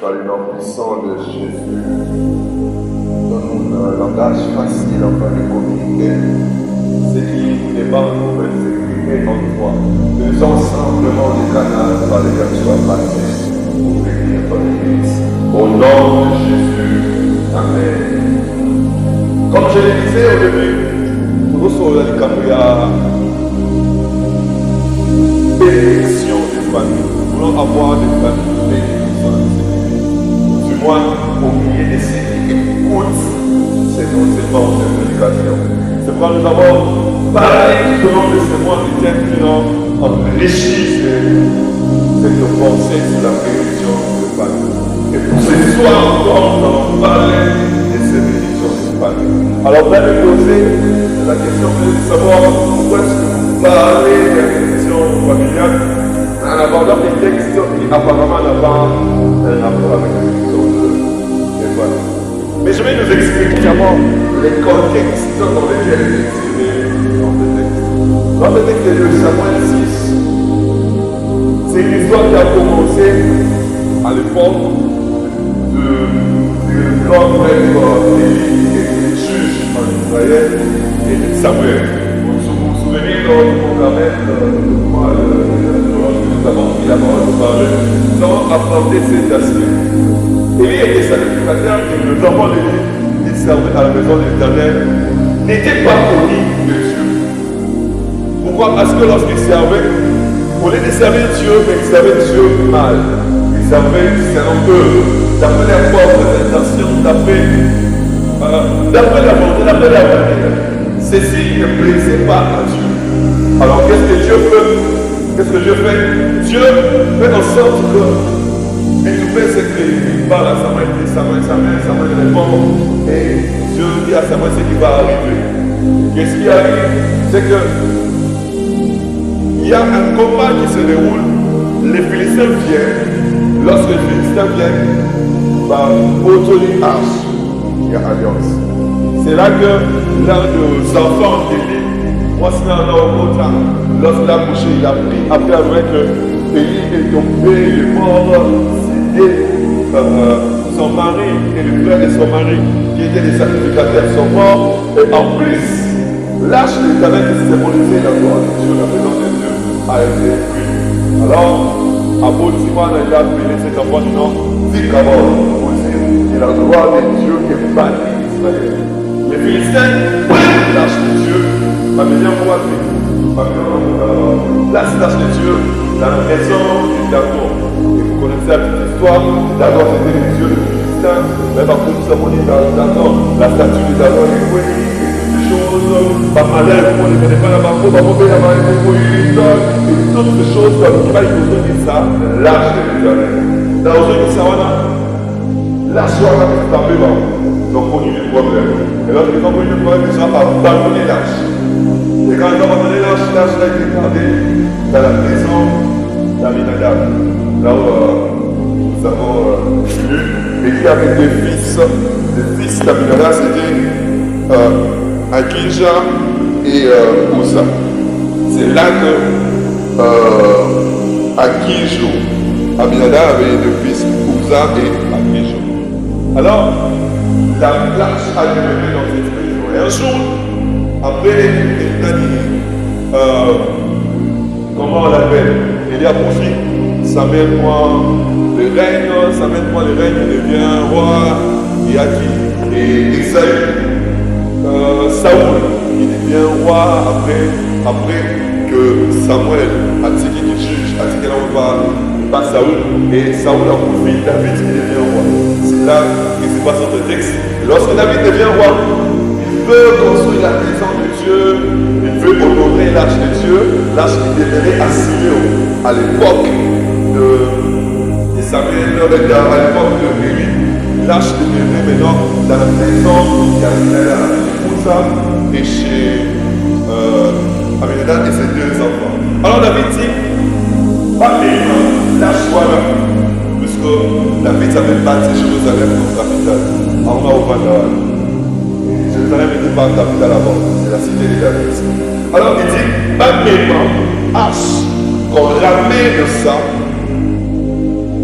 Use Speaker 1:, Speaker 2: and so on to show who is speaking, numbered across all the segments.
Speaker 1: par le nom puissant de Jésus, donne-nous un langage facile afin de communiquer ce qui n'est pas pour s'exprimer en toi. Faisons simplement des canaux par lesquels tu vas passer pour bénir ton Église. Au nom de Jésus, Amen. Comme je le disais au début, nous sommes dans le Cameroun. Bénédiction des familles. Nous voulons avoir des familles bénédicentes. Du moins, au milieu de ceux qui écoutent ces enseignements de prédication. C'est pourquoi nous avons parlé tout au long de ces mois du thème qui ont enrichi cette pensée sur la bénédiction des familles. Et pour ce soir encore, nous allons parler de ces bénédictions des familles. Alors, vous allez poser la question de savoir pourquoi est-ce que vous parlez de la bénédiction familiale en abordant des textes qui apparemment n'ont pas un rapport avec la bénédiction des familles. Mais je vais nous expliquer d'abord les contextes dans lesquels il est exprimé dans ce texte. Dans le texte de Samuel 6, c'est une histoire qui a commencé à l'époque du grand prêtre Élie qui était juge en Israël et de Samuel. Vous vous souvenez lorsqu'on ramène lorsque nous avons pris la parole de parler, nous avons abordé cet aspect. Élie était sacrificateur et le enfant d'Élie qui servait à la maison de l'Éternel n'était pas connu de Dieu. Pourquoi? Parce que lorsqu'il servait, au lieu de servir Dieu, mais il servait Dieu mal. Il servait selon eux, d'après leurs propres intentions, d'après la volonté, d'après la manière. Ceci ne plaisait pas à Dieu. Alors qu'est-ce que Dieu fait? Qu'est-ce que Dieu fait? Dieu fait en sorte que tout fait ce qu'il parle à Samuel, dit Samuel répond, et Dieu dit à Samuel ce qui va arriver. Qu'est-ce qui arrive? C'est que il y a un combat qui se déroule, les Philistins viennent, lorsque les Philistins viennent, autour arche, il y a alliance. C'est là que l'un des enfants d'Élie, voici un homme autre, lorsqu'il a couché, il a pris, après avoir que Élie est tombé, il est mort, son mari et le frère de son mari, qui étaient des sacrificateurs, sont morts, et en plus, l'arche de l'Éternel qui symbolisait la gloire de Dieu, la présence de Dieu, a été pris. Alors, Abou Timan il a appelé cet enfant du nom Zikabor, pour dire que la gloire de Dieu est bannie d'Israël. Les Philistins prennent l'arche de Dieu, Babylone place l'arche de Dieu dans la maison du Dagon. Et vous connaissez la petite histoire, Dagon c'était les dieux de Philistins, même après nous avons dit dans Dagon, la statue de Dagon est brûlée. Choses, pas malheur, on ne connaît pas la barbe, pas mauvais, la barbe, et toutes ces choses comme il va y avoir ça, l'arche de l'Éternel. Dans le ça, l'arche va tomber, ils ont connu le problème. Et lorsqu'ils ont connu le problème, ils ont abandonné l'arche. Et quand ils ont abandonné l'arche, l'arche a été gardée dans la maison d'Aminadab. Là où nous avons lu, et il y avait deux fils. Les fils d'Aminadab, c'était Akija et Uza. C'est là que Akijou, Aminadab avait deux fils, Uza et Akijou. Alors, la l'arche a développé dans cette région. Et un jour, après, il a dit, comment on l'appelle? Il y a profit, Samuel prend le règne, il devient roi, et Aki, et Isaïe. Saoul, il devient roi après que Samuel a dit qu'il juge, a dit qu'il pas Saoul, et Saoul a profité David qui devient roi. C'est là qu'il se passe notre texte. Lorsque David devient roi, il veut construire la maison de Dieu, il veut honorer l'arche de Dieu, l'arche qui devenait à Silo à l'époque de Samuel, à l'époque de Élie. L'arche devenait maintenant dans la maison qui a et chez Aminadab et ses deux enfants. Alors David dit, pas la choix là, puisque David avait bâti Jérusalem comme capitale, en bas au Vandal. Jérusalem n'était pas capitale avant, c'est la cité de David. Alors il dit, pas hache, qu'on ramène ça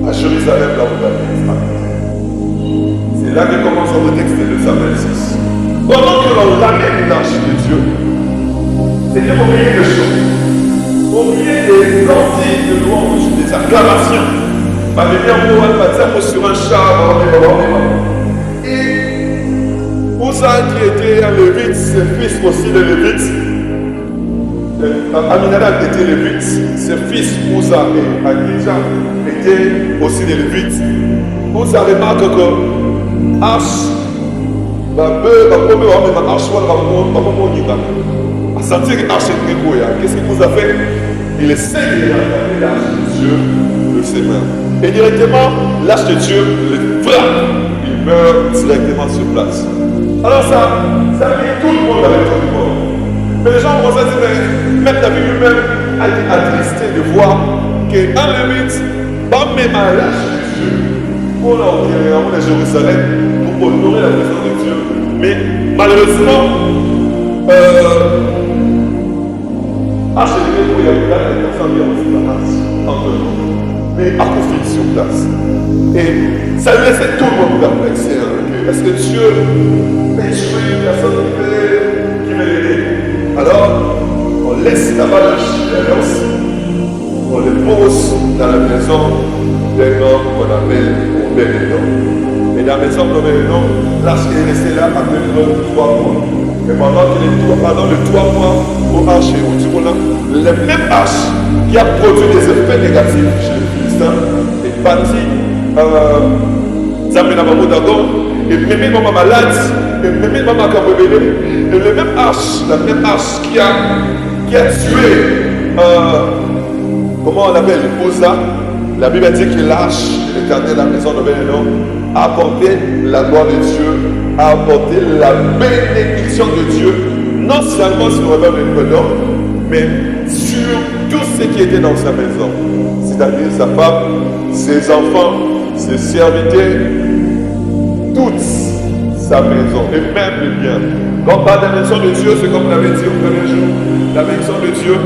Speaker 1: à Jérusalem là où David est. C'est là que commence le texte de Samuel 6. Pendant que l'on ramène l'arche de Dieu, c'était au milieu de choses, au milieu des cantiques de louanges, des acclamations. Va venir pour sur un char, et Uza qui était un lévite, ses fils aussi le lévite. Aminadab était lévite, ses fils Uza et Adija étaient aussi des lévites. Uza remarque que Arche, qu'est-ce qu'il vous a fait? Il essaie de regarder l'arche de Dieu de ses mains. Et directement, l'arche de Dieu le frappe. Il meurt directement sur place. Alors ça met tout le monde avec tout le monde. Mais les gens vont se dire, mais même David lui-même a été attristé de voir qu'un lévite va même à l'arche de Dieu pour l'enterrer en Jérusalem pour honorer la présence de Dieu. Mais malheureusement, l'arche de Dieu, il y a des personnes qui ont aussi la race entre nous. Mais à coup sur place. Et ça laissait tout le monde perplexé. Est-ce que Dieu peut tuer une personne qui veut l'aider? Alors, on laisse la balance d'alliance, on le pose dans la maison d'un homme qu'on appelle Obédédom. Et dans la maison d'Obédédom, l'arche est restée là à peu près 3 mois. Et pendant les 3 mois, au marché, au Timola, la même arche qui a produit des effets négatifs chez les Philistins est bâtie Zamenabamo Dagon, et même maman malade, et même maman Kabobélé, et la même arche qui a tué, comment on l'appelle, Uza. La Bible dit que l'arche de l'Éternel, la maison de Bénédon, a apporté la gloire de Dieu, a apporté la bénédiction de Dieu, non seulement sur le peuple de Bénédon, mais sur tout ce qui était dans sa maison, c'est-à-dire sa femme, ses enfants, ses serviteurs, toute sa maison et même les biens. Quand on parle de la maison de Dieu, c'est comme on l'avait dit au premier jour, la maison de Dieu,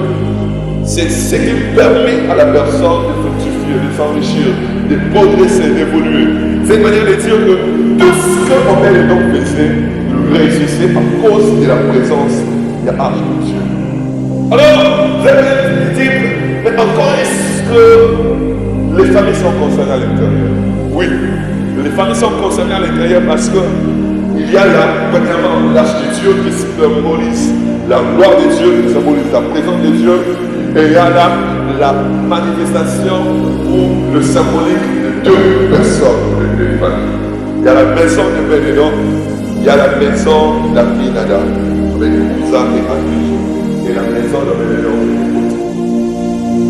Speaker 1: c'est ce qui permet à la personne de fructifier, de s'enrichir, de progresser, d'évoluer. C'est une manière de dire que tout ce qu'on met les dons faisait, réussissait à cause de la présence de l'arche de Dieu. Alors, vous allez dire, mais encore est-ce que les familles sont concernées à l'intérieur? Oui, les familles sont concernées à l'intérieur parce que il y a là, premièrement, l'arche de Dieu qui symbolise la gloire de Dieu, qui symbolise la présence de Dieu, et il y a là la manifestation ou le symbolique de 2 personnes, de 2 familles. Il y a la maison de Bénédon, il y a la maison d'Aminadab, avec Uza et Adija. Et la maison de Bénédon.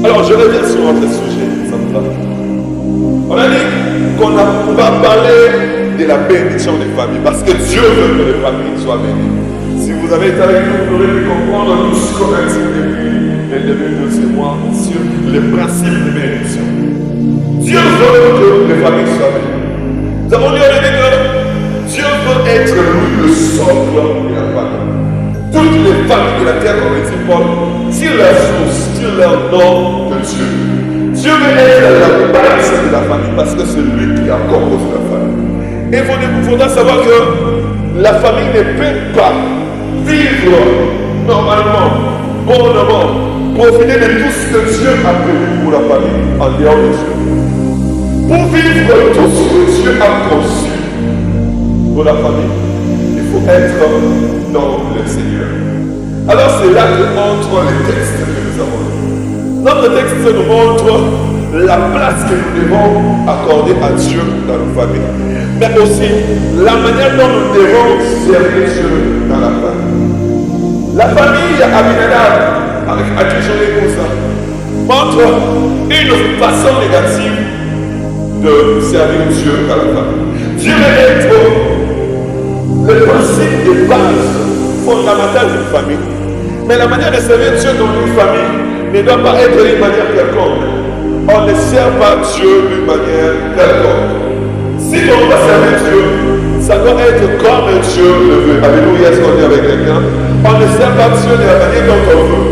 Speaker 1: Alors, je reviens sur notre sujet, ça me va. On a dit qu'on va parler de la bénédiction des familles, parce que Dieu veut que les familles soient bénies. Si vous avez été avec nous, vous aurez pu comprendre tout ce qu'on a dit depuis le début de ces mois sur les principes de bénédiction. Dieu veut que les familles soient bénies. Nous avons dit que Dieu veut être lui le socle de la famille. Toutes les familles de la terre, comme dit Paul, tirent leur source, tirent leur nom de Dieu. Dieu veut être la base de la famille parce que c'est lui qui a composé la famille. Et il faudra savoir que la famille ne peut pas vivre normalement, bonnement, profiter de tout ce que Dieu a prévu pour la famille en dehors de Dieu. Pour vivre tout ce que Dieu a conçu pour la famille, il faut être dans le Seigneur. Alors c'est là que montrent les textes que nous avons. Notre texte nous montre la place que nous devons accorder à Dieu dans nos familles, mais aussi la manière dont nous devons servir Dieu dans la famille. La famille Aminadab avec Adija et Uza montre une façon négative de servir Dieu dans la famille. Dieu est être le principe de base fondamentale d'une famille. Mais la manière de servir Dieu dans une famille ne doit pas être d'une manière quelconque. On ne sert pas Dieu d'une manière quelconque. Si on va servir Dieu, ça doit être comme Dieu le veut. Alléluia, est-ce qu'on est avec quelqu'un? On ne sert pas Dieu de la manière dont on veut.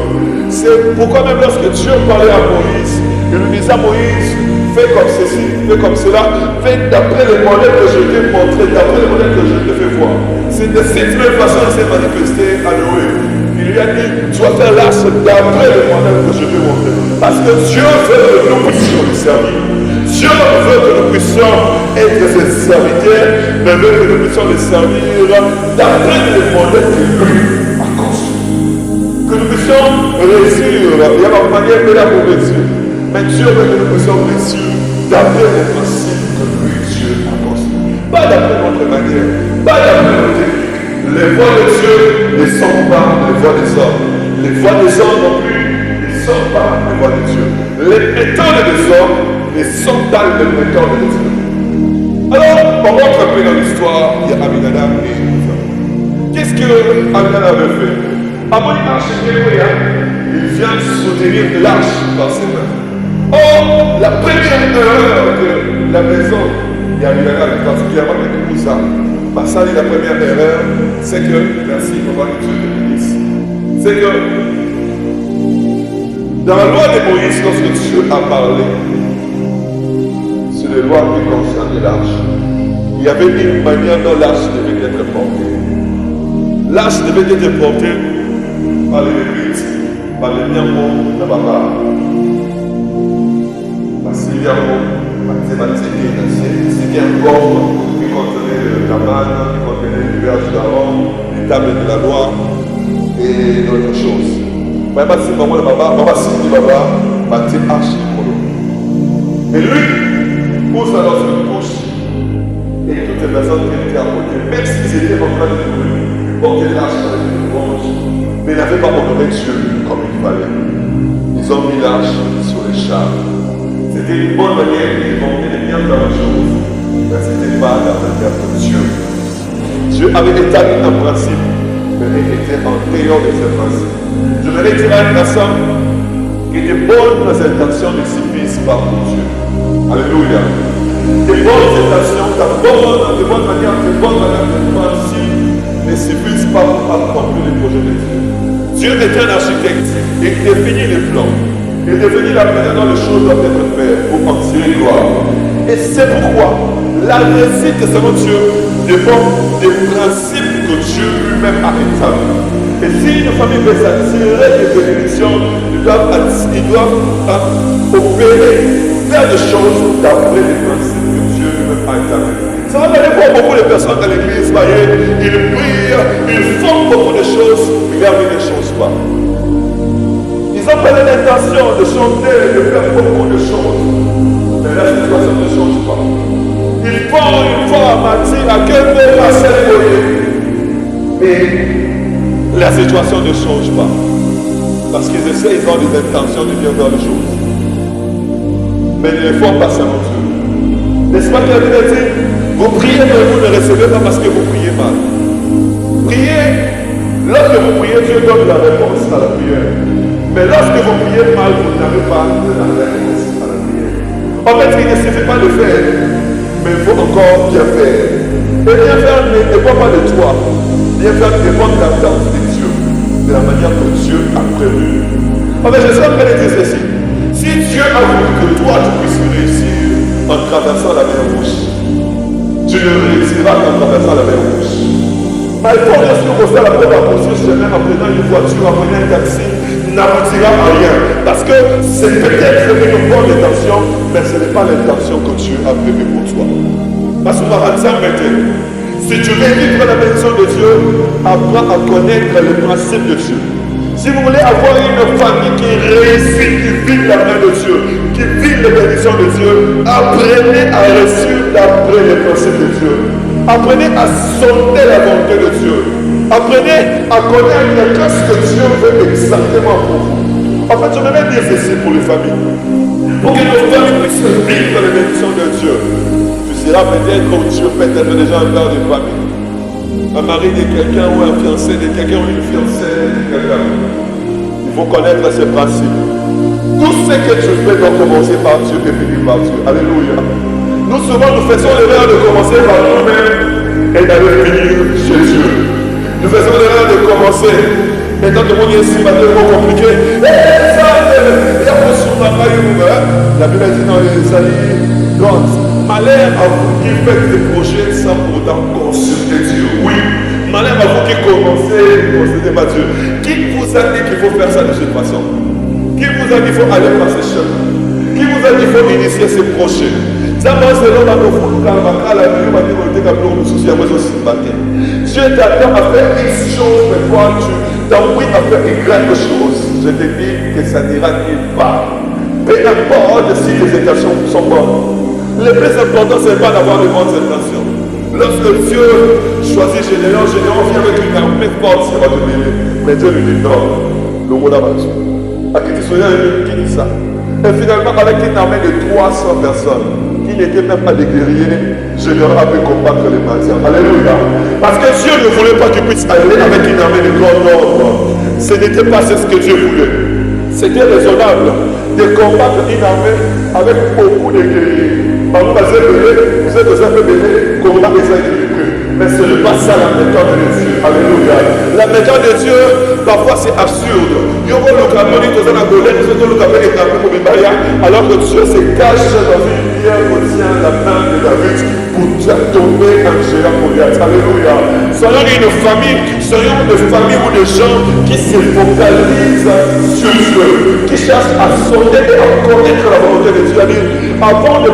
Speaker 1: C'est pourquoi même lorsque Dieu parlait à Moïse, il lui disait à Moïse, fais comme ceci, fais comme cela, fais d'après le modèle que je t'ai montré, d'après le modèle que je te fais voir. C'est de cette même façon qu'il s'est manifesté à Noé. Il lui a dit, tu vas faire l'arche d'après le modèle que je t'ai montré. Parce que Dieu veut que nous puissions le servir. Dieu veut que nous puissions être ses serviteurs, mais veut que nous puissions le servir d'après le modèle que lui a conçu. Que nous puissions réussir. Il y a ma manière de la pour réussir. Mais Dieu veut que nous puissions réussir d'après les principes que lui, Dieu a conçu. Pas d'après notre manière, pas d'après notre technique. Les voies de Dieu ne sont pas les voies des hommes. Les voies des hommes non plus ne sont pas les voies de Dieu. Les méthodes des hommes ne sont pas les méthodes de Dieu. Alors, on rentre un peu dans l'histoire, il y a Aminadab et Uza. Qu'est-ce que Aminadab avait fait? Avant il marche il vient soutenir l'arche dans ses mains. Or, la première erreur de la maison, il y a Aminadab, particulièrement avec Uza, ça dit la première erreur, c'est que, merci, on va Dieu te bénisse, c'est que dans la loi de Moïse, lorsque Dieu a parlé sur les lois qui concernent l'arche, il y avait une manière dont l'arche devait être portée. L'arche devait être portée par les Lévites, par les Miambo, la Baba, par Sylviamo, par Thématique, c'était un corps qui contenait la manne, qui contenait les verges d'Aaron, les tables de la loi et d'autres choses. Baba c'est vraiment le Baba c'est le Baba, Maté Arche de Kolo. Mais lui, pose alors sur une couche et toutes les personnes qui étaient à côté, même s'ils étaient en train de porter l'arche avec une branche, mais ils n'avaient pas honoré Dieu comme il fallait. Ils ont mis l'arche sur les chars. C'était une bonne manière de monter les biens dans la chose, mais ce n'était pas la manière de Dieu. Dieu avait établi un principe, mais il était en dehors de ce principe. Je vais dire à une personne que de bonnes intentions ne suffisent pas pour Dieu. Alléluia. De bonnes intentions, de bonnes manières, de principes ne suffisent pas pour accomplir les projets de Dieu. Dieu est un architecte. Il définit les plans. Il définit la manière dont les choses doivent être faites pour en tirer gloire. Et c'est pourquoi la réussite selon Dieu dépend des principes que Dieu lui-même a établis. Et si une famille veut s'attirer des bénédictions, ils doivent opérer, faire des choses d'après les principes que Dieu lui-même a établis. Ça va aller voir beaucoup de personnes dans l'église, voyez, ils prient, ils font beaucoup de choses, mais ils ne changent pas. Ils ont pas l'intention de chanter, de faire beaucoup de choses, mais la situation ne change pas. Ils font une fois à Mathis, à quel point à s'éloigner, mais la situation ne change pas. Parce qu'ils essaient, ils ont des intentions de bien faire les choses. Mais ils ne font pas ça non plus. N'est-ce pas qu'il a dit, vous priez, mais vous ne recevez pas parce que vous priez mal. Priez, lorsque vous priez, Dieu donne la réponse à la prière. Mais lorsque vous priez mal, vous n'avez pas la réponse à la prière. En fait, il ne suffit pas de faire, mais il faut encore bien faire. Et bien faire ne dépend pas de toi. Bien faire dépend de la tente de Dieu, de la manière que Dieu a prévu. En fait, je suis en train de dire ceci. Si Dieu a voulu que toi tu puisses réussir en traversant la mer Rouge, tu ne réussiras qu'en traversant la mer Rouge. Mais il faut bien sûr que ça, la preuve à poursuivre chemin en prenant une voiture, en prenant un taxi, n'aboutira à rien. Parce que c'est peut-être une bonne intention, mais ce n'est pas l'intention que Dieu a prévue pour toi. Parce qu'on va dire maintenant, si tu veux vivre la bénédiction de Dieu, apprends à connaître les principes de Dieu. Si vous voulez avoir une famille qui réussit, qui vit la main de Dieu, qui vit les bénédictions de Dieu, apprenez à réussir d'après les principes de Dieu. Apprenez à sonder la volonté de Dieu. Apprenez à connaître ce que Dieu veut exactement pour vous. En fait, je vais même dire ceci pour les familles. Pour que nos familles puissent vivre les bénédictions de Dieu. Tu seras peut-être comme Dieu, peut-être déjà un père de famille. Un mari de quelqu'un ou un fiancé de quelqu'un ou une fiancée de quelqu'un. Il faut connaître ces principes. Tout ce que tu fais doit commencer par Dieu et finir par Dieu. Alléluia. Nous souvent nous faisons l'erreur de commencer par nous-mêmes et d'aller finir chez Dieu. Nous faisons l'erreur de commencer. Et tant que mon est si compliqué. Et ça, il y a La Bible dit dans Isaïe 30, malheur à vous qui faites des projets sans pourtant consulter Dieu. Oui, malheur à vous qui commencez, consultez pas Dieu. Qui vous a dit qu'il faut faire ça de cette façon? Qui vous a dit qu'il faut aller par ce chemin? Qui vous a dit qu'il faut initier ces projets? Ça va se là dans le fond, dans la vie, on va dire qu'on était comme nous, souci à moi aussi ce matin. Dieu t'attend à faire X chose, mais toi, tu t'envoies à faire Y chose. Je te dis que ça n'ira pas. Peu importe si les intentions sont bonnes. Le plus important, ce n'est pas d'avoir de bonnes intentions. Lorsque Dieu choisit Gédéon, Gédéon vient avec une armée forte, ça va te bénir. Mais Dieu lui dit non, le mot là-bas. À qui tu sois, qui dit ça? Et finalement, avec une armée de 300 personnes, qui n'étaient même pas des guerriers, Gédéon a pu combattre les Madians. Alléluia. Parce que Dieu ne voulait pas qu'il puisse aller avec une armée de grand nombre. Ce n'était pas ce que Dieu voulait. C'était raisonnable de combattre une armée avec beaucoup de guerriers. Vous êtes besoin de bénir, combattre les agriculteurs. Mais ce n'est pas ça la méthode de Dieu. Alléluia. La méthode de Dieu, parfois c'est absurde. Alors que Dieu se cache dans une pierre qui tient la main de David pour tomber un géant Goliath. Alléluia. Soyons une famille, soyons une famille ou des gens qui se focalisent sur Dieu, qui cherchent à sonder et à connaître la volonté de Dieu. Avant de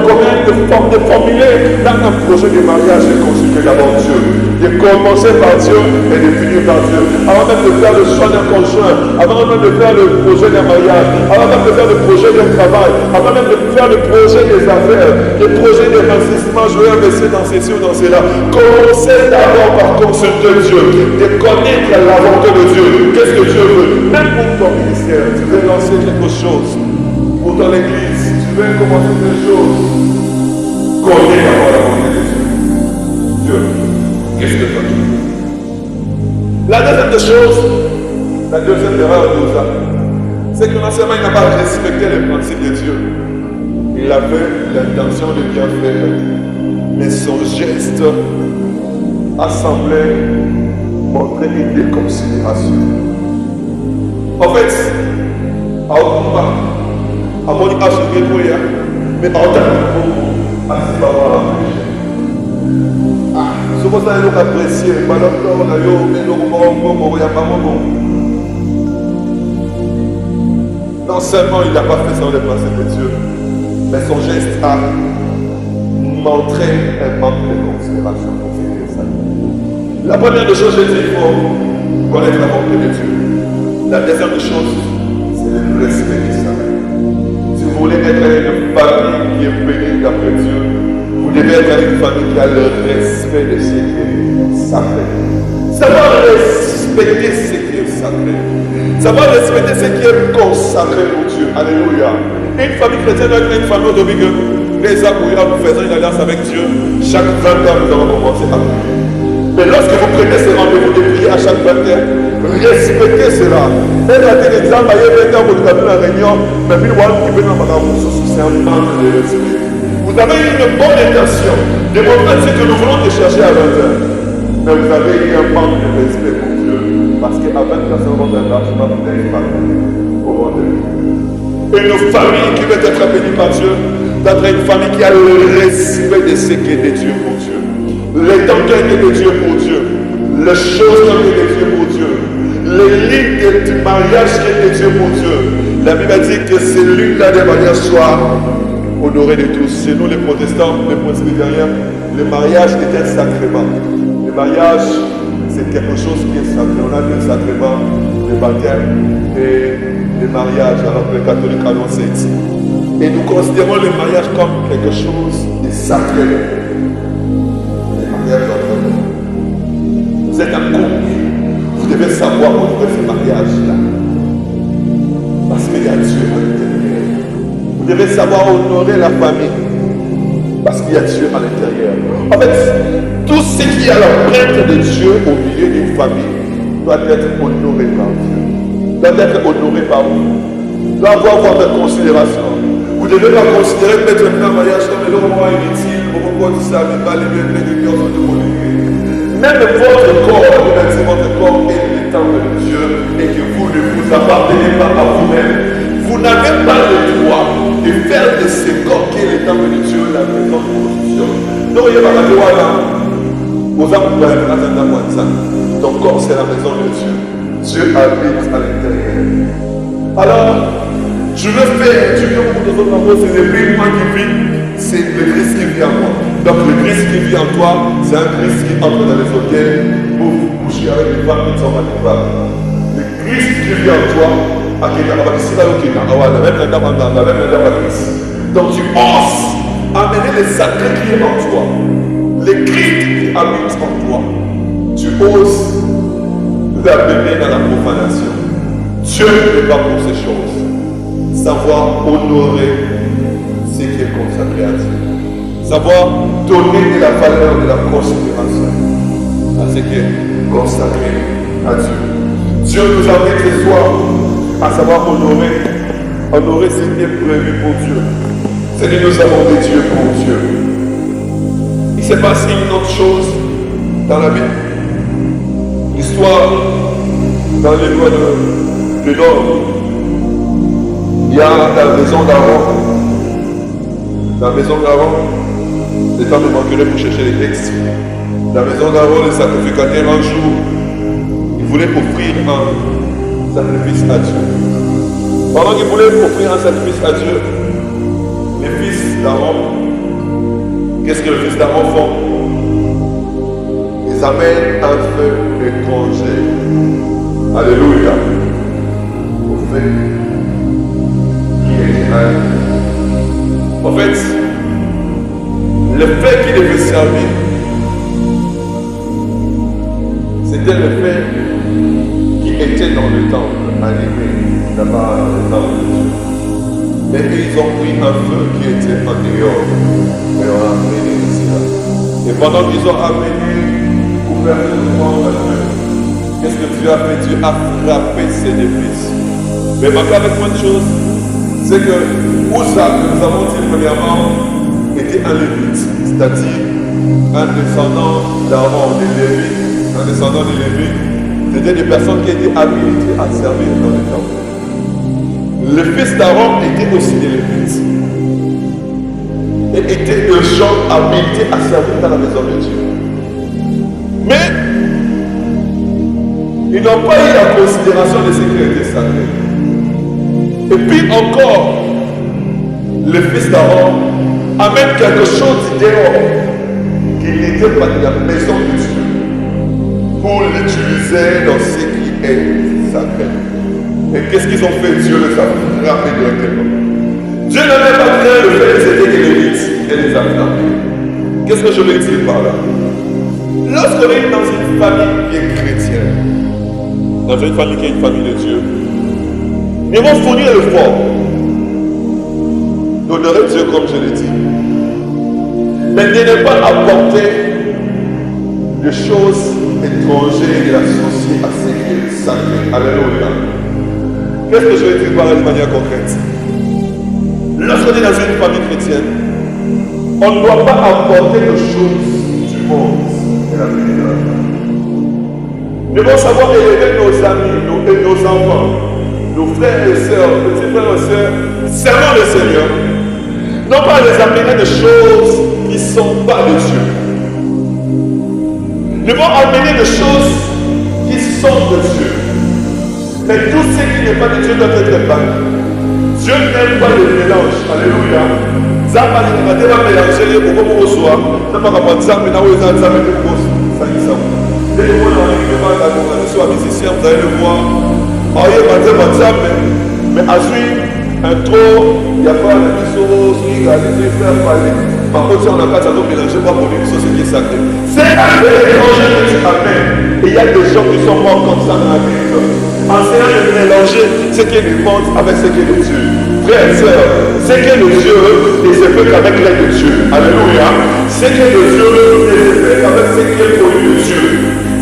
Speaker 1: formuler dans un projet de mariage, de consulter d'abord Dieu. De commencer par Dieu et de finir par Dieu. Avant même de faire le choix d'un conjoint, avant même de faire le projet d'un mariage, avant même de faire le projet d'un travail, avant même de faire le projet des affaires, le projet d'investissement, je vais investir dans ceci ou dans cela. Commencez d'abord par consulter Dieu, de connaître la volonté de Dieu. Qu'est-ce que Dieu veut? Même pour ton ministère, tu veux lancer quelque chose. Pour ton église, tu veux commencer quelque chose. Connais d'abord la volonté de Dieu. Dieu. Qu'est-ce que toi tu veux? La deuxième chose, la deuxième erreur de Uza, c'est que non seulement il n'a pas respecté les principes de Dieu, il avait l'intention de bien faire, mais son geste a semblé montrer une déconsidération. En fait, à Okumba, à mon âge de Gégoya, mais en tant que à Sibaba, ce que ça nous apprécié, non seulement il n'a pas fait sans les principes de Dieu, mais son geste a montré un manque de considération pour ses ça. La première des choses, il faut connaître la volonté de Dieu. La deuxième des choses, c'est le respect de ça. Si vous voulez être une famille qui est bénie d'après Dieu, vous devez être une famille qui a le respect de ce qui est sacré. Savoir respecter ce qui est sacré. Savoir respecter ce qui est consacré pour Dieu. Alléluia. Une famille chrétienne doit être une famille de que les accueillants, nous faisons une alliance avec Dieu. Chaque 20 ans, nous allons commencer à prier. Mais lorsque vous prenez ce rendez-vous de prier à chaque 20 ans, respectez cela. Elle a dit exemple, il y a 20 ans, vous avez la réunion, mais puis qui peut nous avoir c'est un manque de respect. Vous avez une bonne intention de montrer ce que nous voulons te chercher à 20 ans. Mais vous avez eu un manque de respect pour Dieu. Parce qu'à 20 ans, c'est un bon engagement pour une famille. Une famille qui veut être bénie par Dieu doit être une famille qui a le respect de ce qui est de Dieu pour Dieu. Les temps qui est de Dieu pour Dieu. Les choses qui est de Dieu pour Dieu. Les lignes du mariage qui est de Dieu pour Dieu. La Bible dit que celui-là des mariages soit honoré de tous. Chez nous, les protestants, les presbytériens, le mariage est un sacrement. Le mariage, c'est quelque chose qui est sacré. On a deux sacrements, le baptême et le mariage, alors que les catholiques annoncent ça. Et nous considérons le mariage comme quelque chose de sacré. Le mariage entre nous. Vous êtes un couple. Vous devez savoir honorer ce mariage-là. Parce qu'il y a Dieu à l'intérieur. Vous devez savoir honorer la famille. Parce qu'il y a Dieu à l'intérieur. En fait, tout ce qui a l'empreinte de Dieu au milieu d'une famille doit être honoré par Dieu. Doit être honoré par vous. Doit avoir votre considération. Vous devez pas considérer mettre un mariage comme le moment inutile, pourquoi tout ça, mais pas les mêmes millions de molécules. Même votre corps, votre corps est le temple de Dieu et que vous ne vous appartenez pas à vous-même. Vous n'avez pas le droit de faire de ce corps qui est le temple de Dieu la maison de construction. Donc, il y a pas de droit là. Ton corps, c'est la maison de Dieu. Dieu habite à l'intérieur. Alors, je veux faire, tu viens pour d'autres amours, c'est le plus moi qui vit, c'est le Christ qui vit en moi. Donc, le Christ qui vit en toi, c'est un Christ qui entre dans les organes pour vous coucher avec les femmes qui sont pas des femmes. Le Christ qui vit en toi, donc tu oses amener le sacré qui est en toi, le Christ qui habite en toi. Tu oses l'amener dans la profanation. Dieu n'est pas pour ces choses. Savoir honorer ce qui est consacré à Dieu. Savoir donner de la valeur, de la considération à ce qui est consacré à Dieu. Dieu nous a mis ce soir à savoir honorer ce qui est prévu pour Dieu. C'est que nous avons des dieux pour Dieu. Il s'est passé une autre chose dans la Bible. L'histoire dans le livre de l'homme. Il y a la maison d'Aaron. La maison d'Aaron, le temps de m'enculer pour chercher les textes. La maison d'Aaron, le sacrificateur, un jour, il voulait offrir un sacrifice à Dieu. Pendant qu'il voulait offrir un sacrifice à Dieu, les fils d'Aaron, qu'est-ce que les fils d'Aaron font? Ils amènent un feu étranger. Alléluia. Au feu qui est Israël. En fait, le fait qu'il devait servir, c'était le fait qui était dans le temple, animé là-bas dans le temple de Dieu. Mais ils ont pris un feu qui était en dehors et ont amené ici là. Et pendant qu'ils ont amené ouvertement le feu, qu'est-ce que Dieu a fait? Dieu a frappé ses fils. Mais marquez avec moi une chose, c'est que Ouza, que nous avons dit premièrement, était un lévite, c'est-à-dire un descendant d'Aaron, des Lévites, un descendant des Lévites. C'était des personnes qui étaient habilitées à servir dans le temple. Le fils d'Aaron était aussi des Lévites. Et étaient des gens habilités à servir dans la maison de Dieu. Mais ils n'ont pas eu la considération de ce qui était sacré. Et puis encore, le fils d'Aaron amène quelque chose dehors qui n'était pas de la maison de Dieu pour l'utiliser dans ce qui est sacré. Et qu'est-ce qu'ils ont fait? Dieu les a frappés directement. Dieu n'avait pas créé le fait que c'était des Lévites et les a frappés. Qu'est-ce que je veux dire par là? Lorsqu'on est dans une famille qui est chrétienne, dans une famille qui est une famille de Dieu, ils vont fournir l'effort d'honorer Dieu comme je l'ai dit. Mais de ne pas apporter des choses étrangères et l'associer à ce qui est sacré. Alléluia. Qu'est-ce que je vais dire par là de manière concrète? Lorsqu'on est dans une famille chrétienne, on ne doit pas apporter des choses du monde et la vie de la famille. Nous devons savoir élever nos amis, nos enfants, nos frères et sœurs, petits frères et sœurs, servant le Seigneur. Non pas les amener des choses qui ne sont pas de Dieu. Nous devons amener des choses qui sont de Dieu. Mais tout ce qui n'est pas de Dieu doit être banni. Dieu n'aime pas le mélange. Alléluia. Zamba ne va pas mélanger les beaucoup pour soi. Ça ne va pas dire mais là où ils ont ça met des grosses. Ça y est. Dès que vous avez l'équipement de la congrégation à musicien, vous allez le voir. Ah oui, mais à suivre un trop, il n'y a pas de choses qui réalisent, faire parler. Par contre, si on n'a pas ça, donc mélanger pas pour lui, ce qui est sacré. C'est un peu étranger que tu amènes. Et il y a des gens qui sont morts comme ça dans la vie. Enseignant de mélanger ce qui est du monde avec ce qui est de Dieu. Frères et sœurs, ce qui est de Dieu ne se fait qu'avec l'aide de Dieu. Alléluia. Ce qui est de Dieu ne se fait qu'avec ce qui est connu de Dieu.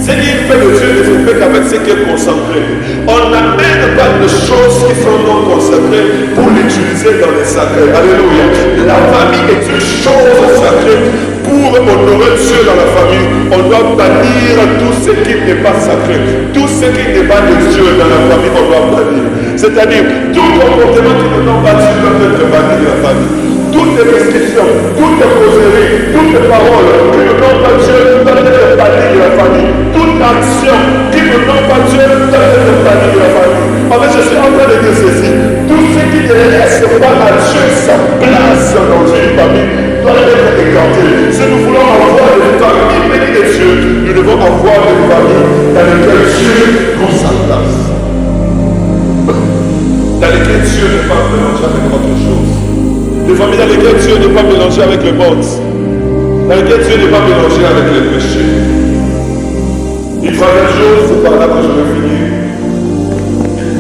Speaker 1: Ce qui est fait de Dieu ne se fait qu'avec ce qui est consacré. On n'amène pas de choses qui sont non consacrées pour l'utiliser dans les sacrés. Alléluia. La famille est une chose sacrée. Pour honorer Dieu dans la famille, on doit bannir tout ce qui n'est pas sacré. Tout ce qui n'est pas de Dieu dans la famille, on doit bannir. C'est-à-dire, tout comportement qui ne tombe pas dessus doit être banni de la famille. Toutes les restrictions, toutes les causeries, toutes les paroles qui ne tombent pas Dieu doivent être bannies de la famille. Toute action qui ne tombe pas Dieu doit être bannie de la famille. En fait, je suis en train de dire ceci. Tout ce qui ne laisse pas à Dieu sa place dans une famille doit être écarté. Si nous voulons avoir des familles bénies de Dieu, nous devons avoir des familles dans lesquelles Dieu prend sa place. Dans lesquelles Dieu n'est pas mélangé avec autre chose. Des familles dans lesquelles Dieu n'est pas mélangé avec le monde. Dans lesquelles Dieu n'est pas mélangé avec les péchés. Une troisième chose, c'est par là que je vais finir.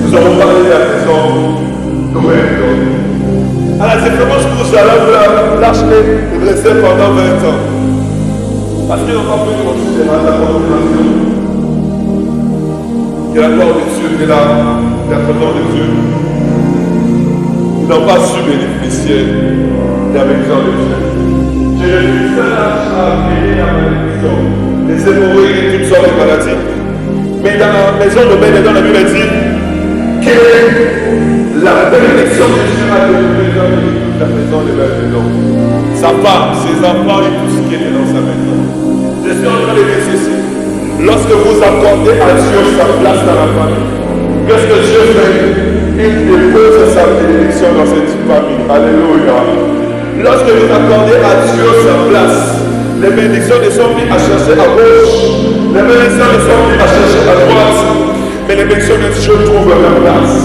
Speaker 1: Nous avons parlé de la maison Noël. À la différence que nous allons l'acheter et rester pendant 20 ans. Parce qu'il n'y a pas plus de considération de la considération. Il y a la gloire de Dieu qui est là, la présence de Dieu. Ils n'ont pas su bénéficier de la maison de Dieu. J'ai le seul à payer la malédiction, les hémorroïdes et toutes sortes de maladies. Mais dans la maison de Ben et dans la Bible dit que la bénédiction de Dieu a donné la maison de Ben et non. Sa femme, ses enfants et tout ce qui est dans sa maison. Je suis en train de dire ceci. Lorsque vous accordez à Dieu sa place dans la famille, qu'est-ce que Dieu fait? Il dépose sa bénédiction dans cette famille. Alléluia. Lorsque vous accordez à Dieu sa place, les bénédictions ne sont plus à chercher à gauche, les bénédictions ne sont plus à chercher à droite, mais les bénédictions de Dieu trouvent leur place.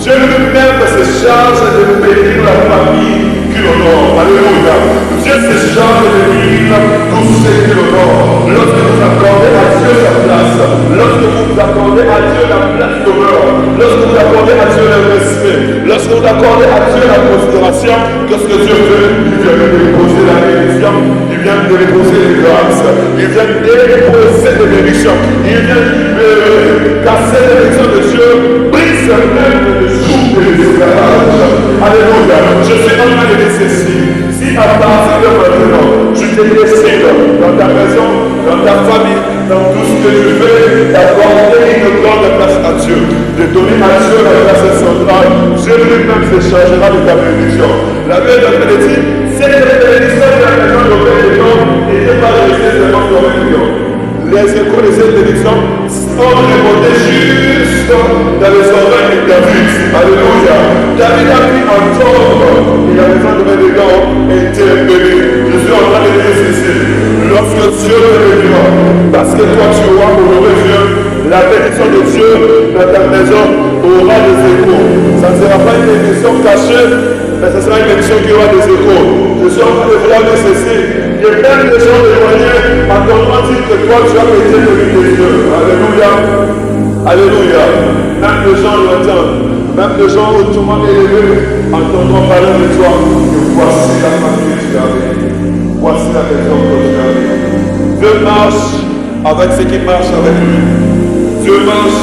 Speaker 1: Dieu lui-même se charge de bénir la famille qui l'honore. Alléluia. Dieu se charge de bénir tous ceux qui l'honorent. Lorsque vous accordez à Dieu sa place, lorsque vous accordez à Dieu la place d'honneur, lorsque vous accordez à Dieu le respect, lorsque vous accordez à Dieu la considération, qu'est-ce que Dieu fait? Il vient de déposer la bénédiction, il vient de déposer les grâces, il vient de déposer les bénédictions, il vient de casser les bénédictions de Dieu, brise même le joug de l'esclavage. Alléluia. Je suis en train de dire ceci. Si à partir de maintenant, tu te décides dans ta maison, dans ta famille, dans tout ce que tu fais, d'accorder une grande place à Dieu, de donner à Dieu la place centrale, Dieu lui-même se chargera de ta bénédiction. La Bible de dit, cette bénédiction de la maison de bénédiction n'était pas restée seulement sur les échos de cette bénédiction sont remontés juste dans les oreilles de David. Alléluia. David a pu entendre et la maison de bénédiction était bénie. Je suis en train de dire ceci. Lorsque Dieu te bénira, parce que toi tu auras honoré Dieu, la bénédiction de Dieu dans ta maison aura des échos. Ça ne sera pas une bénédiction cachée, mais ce sera une bénédiction qui aura des échos. Je suis en train de vouloir dire ceci. Et même les gens éloignés entendront dire que toi tu as été béni de Dieu. Alléluia. Alléluia. Même les gens l'entendent. Même les gens hautement élevés entendront parler de toi. Et voici la famille que tu as bénie. Voici la maison que tu as bénie. Dieu marche avec ceux qui marchent avec lui. Dieu marche